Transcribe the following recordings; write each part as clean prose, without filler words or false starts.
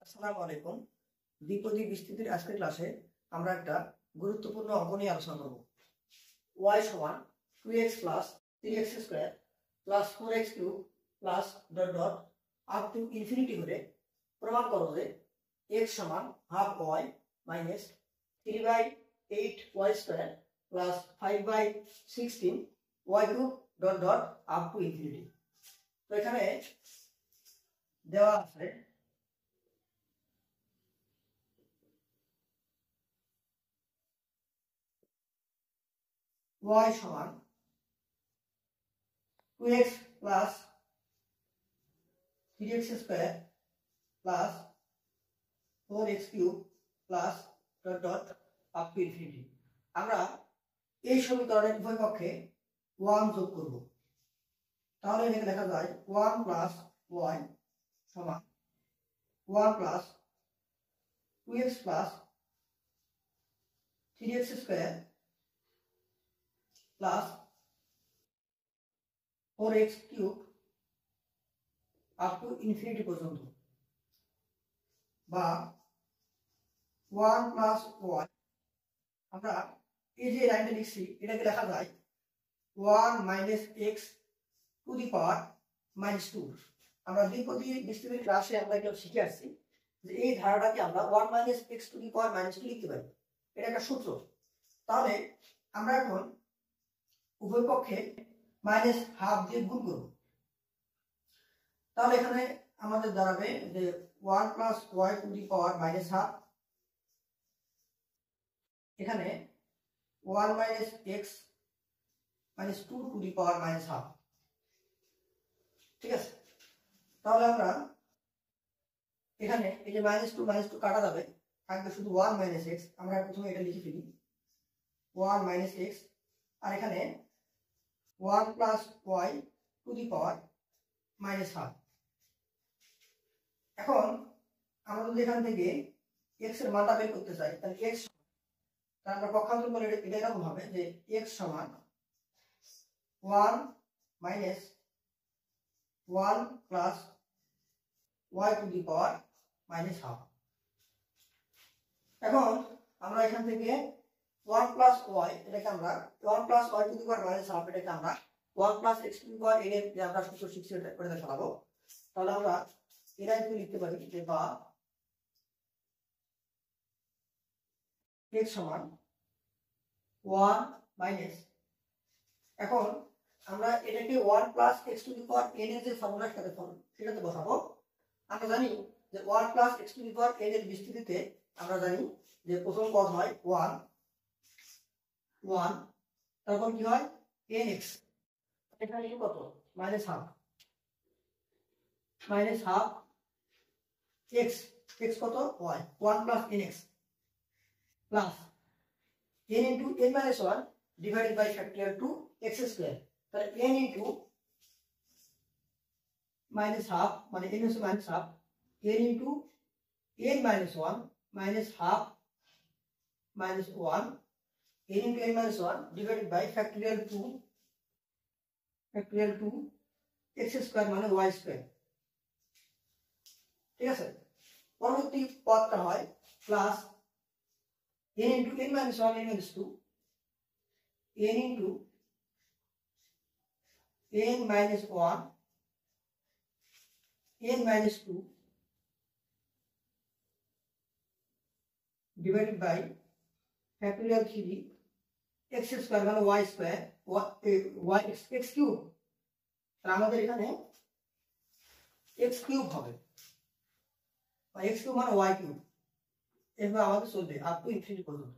আসসালামু আলাইকুম। দ্বিপদী বিস্তৃতির আজকের ক্লাসে আমরা একটা গুরুত্বপূর্ণ অঙ্ক নিয়ে আলোচনা করব। y সমান 2x plus 3x square plus 4x cube plus dot dot up to infinity হলে প্রমাণ করো যে x সমান half y minus 3/8y square plus 5/16 y cube dot dot up to infinity. তো এখানে দেওয়া আছে y সমান 2x plus 3x square plus 4x cube plus dot dot up to infinity. আমরা এই সমীকরণের উভয় পক্ষে 1 যোগ করব। তাহলে এখানে লেখা যায় 1 প্লাস y সমান 1 plus 2x plus 3x square plus 4x cube up to infinity পর্যন্ত, বা 1 প্লাস y। আমরা এই যে লাইনটা লিখছি এটাকে লেখা যায় 1 minus x to the power minus 2। আমরা দ্বিপদী বিস্তৃতির ক্লাসে আমরা এটা শিখে আসছি যে এই ধারাটাকে আমরা 1 minus x to the power minus 2 লিখতে পারি। এটা একটা সূত্র। তাহলে আমরা এখন উভয় পক্ষে মাইনাস হাফ দিয়ে গুণ করব। তাহলে এখানে আমাদের দাঁড়াবে যে 1 plus y to the power minus half, এখানে 1 minus x minus 2 to the power minus half. ঠিক আছে, তাহলে আমরা এখানে এই যে মাইনাস টু কাটা যাবে, থাকবে শুধু 1 মাইনাস x। আমরা প্রথমে এটা লিখে ফেলি 1 মাইনাস x, আর এখানে 1 plus y to the power minus half. এখন আমরা যদি এখান থেকে x এর মানটা বের করতে চাই তাহলে x আমরা পক্ষান্তর করে এটা এরকম হবে যে x সমান 1 minus 1 plus y to the power minus half. এখন আমরা এখান থেকে 1 প্লাস y এটাকে আমরা 1 plus y to the power minus half এটাকে আমরা 1 plus x to the power n এর যে আমরা সূত্র শিখছি এটা করে দেখাবো। তাহলে আমরা এটা যদি লিখতে পারি যে বা x সমান 1 মাইনাস, এখন আমরা এটাকে 1 plus x to the power n এর যে ফর্মুলা সেটাতে বসাবো। আমরা জানি যে 1 plus x to the power n এর বিস্তৃতিতে আমরা জানি যে প্রথম পদ হয় 1, তারপর কি হয় nx, এখানে কত মাইনাস হাফ x, x কত y 1 plus nx plus n into n minus 1 divided by factorial 2 x square. তাহলে n ইনটু মাইনাস হাফ মানে n হচ্ছে minus half, n into n minus 1 minus half minus 1 n into n minus 1 divided by factorial 2 x square মানে y square. ঠিক আছে, পরবর্তী পদটা হয় plus n into n minus 1 n minus 2 n into n minus 1 n minus 2 divided by factorial 3 x square মানে y square y x cube. তাহলে আমাদের এখানে x কিউব হবে, x কিউব মানে y কিউব। এভাবে আমাদের চলবে আপ টু ইনফিনিটি পর্যন্ত।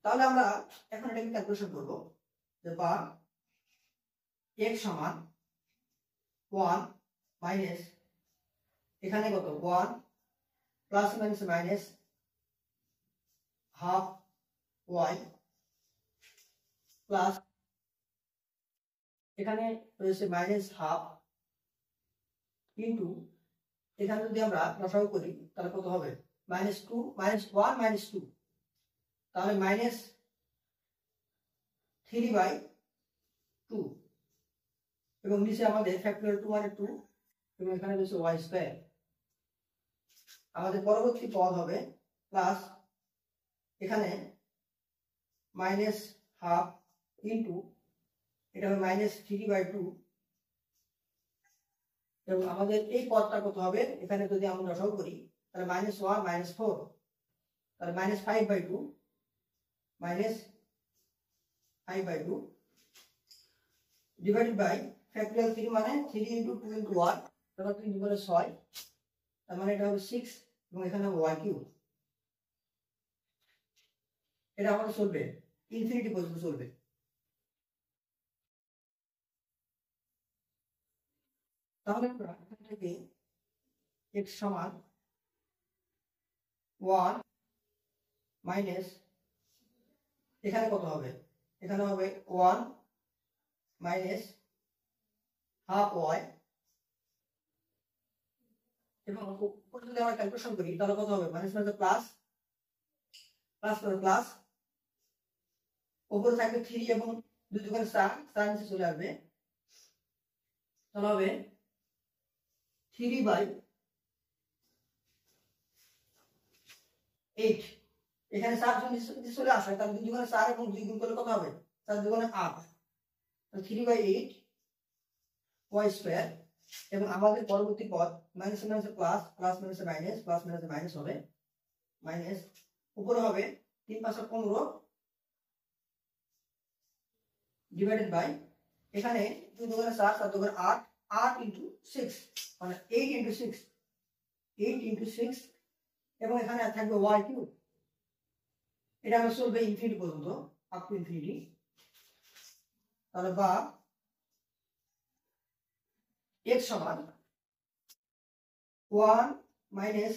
তাহলে আমরা এখন এটাকে ক্যালকুলেশন করব যে বা x সমান 1 মাইনাস এখানে কত 1 plus minus minus half y plus এখানে রয়েছে মাইনাস হাফ ইনটু এখানে যদি আমরা লসাগু করি তাহলে কত হবে মাইনাস 2 মাইনাস 1 মাইনাস 2, তাহলে মাইনাস 3/2 এবং নিচে আমাদের ফ্যাক্টরিয়াল 2 মানে 2 এবং এখানে রয়েছে y স্কয়ার। আমাদের পরবর্তী পদ হবে প্লাস এখানে মাইনাস হাফ ইন্টু এটা হবে -3/2 এবং আমাদের এই পদটা কত হবে এখানে যদি আমরা লসাগু করি তাহলে -1 -4 তাহলে -5/2 ডিভাইডেড বাই ফ্যাক্টরিয়াল 3 মানে 3 × 2 × 1 তাহলে 3 × 6 তার মানে এটা হবে 6 এবং এখানে হবে y কিউব। এটা আমাদের চলবে ইনফিনিটি পর্যন্ত চলবে। তাহলে আমরা এখান থেকে x সমান 1 মাইনাস এখানে কত হবে এখানে হবে 1 মাইনাস হাফ y এবং উপরে যদি আমরা ক্যালকুলেশন করি তাহলে কত হবে মাইনাস মানে প্লাস প্লাস প্লাস উপরে থাকবে 3 এবং 2 দুগুণে 4 4 নিচে চলে আসবে তাহলে হবে 3/8 এখানে 4 নিচে চলে আসে তাহলে 2 দুগুণে 4 এবং 2 গুণ করলে কত হবে 4 দুগুণে 8 তাহলে 3/8 y² এবং আমাদের পরবর্তী পদ মাইনাস মাইনাসে প্লাস প্লাস মাইনাসে মাইনাস প্লাস মাইনাসে মাইনাস হবে মাইনাস উপরে হবে 3 5 15 ডিভাইডেড বাই এখানে 2 দুগুণে 4 4 দুগুণে 8 8 × 6 মানে 8 × 6 8 × 6 এবং এখানে থাকবে y কিউব। এটা আমরা চলবে ইনফিনিটি পর্যন্ত আপ টু ইনফিনিটি। তাহলে বা x সমান 1 মাইনাস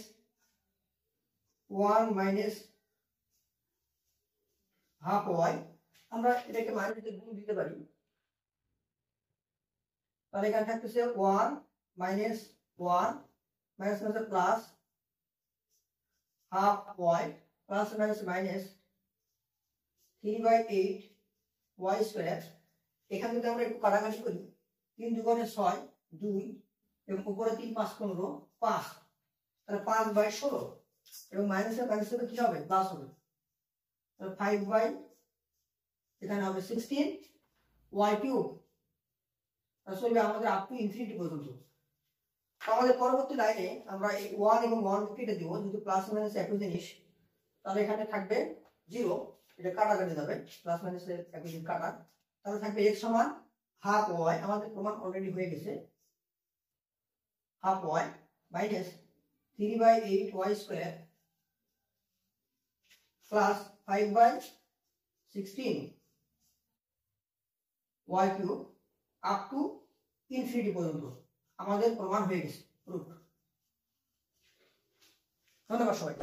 হাফ y আমরা এটাকে মাইনাসে গুণ দিতে পারি তাহলে এখানে থাকতেছে 1 মাইনাস মাইনাসে plus half y plus minus minus 3/8 y² এখানে যদি আমরা একটু কাটাকাটি করি 3 দুগুণে 6 2 এবং উপরে 3 5 15 5 তাহলে 5/16 এবং মাইনাসে মাইনাসে কি হবে প্লাস হবে তাহলে 5 এখানে হবে 16 y কিউব। আসলে আমাদের আপ টু ইনফিনিটি পর্যন্ত। আমাদের পরবর্তী লাইনে আমরা এই 1 এবং 1 কেটে দিব যেহেতু প্লাস মাইনাস একই জিনিস তাহলে এখানে থাকবে 0 এটা কাটা কেটে যাবে প্লাস মাইনাসের একই জিনিস কাটা তাহলে থাকবে x সমান হাফ y আমাদের প্রমাণ অলরেডি হয়ে গেছে half y minus 3/8 y² plus 5/16 y cube up to infinity পর্যন্ত আমাদের প্রমাণ হয়ে গেছে। ধন্যবাদ সবাই।